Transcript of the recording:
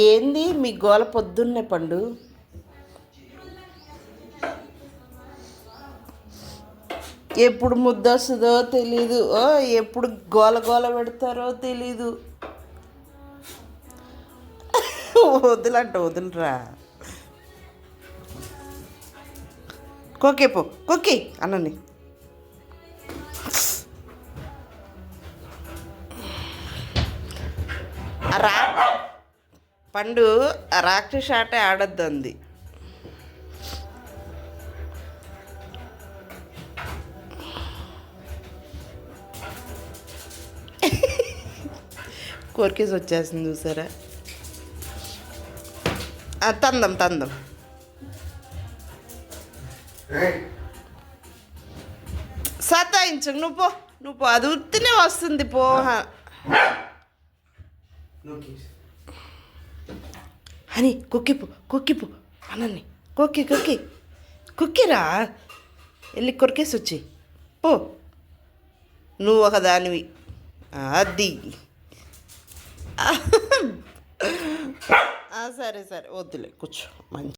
ఏంది మీ గోల పొద్దున్నే పండు? ఎప్పుడు ముద్దొస్తుందో తెలీదు, ఎప్పుడు గోల గోల పెడతారో తెలీదు. వద్దులంట వదులురా. కోకే పో, కోకే అన్నని. రా పండు, రాక్షస ఆట ఆడద్దంది. కోరికేసి వచ్చేస్తుంది చూసారా. తందం తందం. సతాయించు, నువ్వు పో, నువ్వు పో, అది ఉత్తినే వస్తుంది పో. అని కుక్కిపో, కుక్కిపో అనని. కుక్కి కుక్కి కుక్కిరా, వెళ్ళి కొరికేసి వచ్చి పో. నువ్వు ఒక దానివి. అది సరే సరే, వద్దులే, కూర్చో మంచి.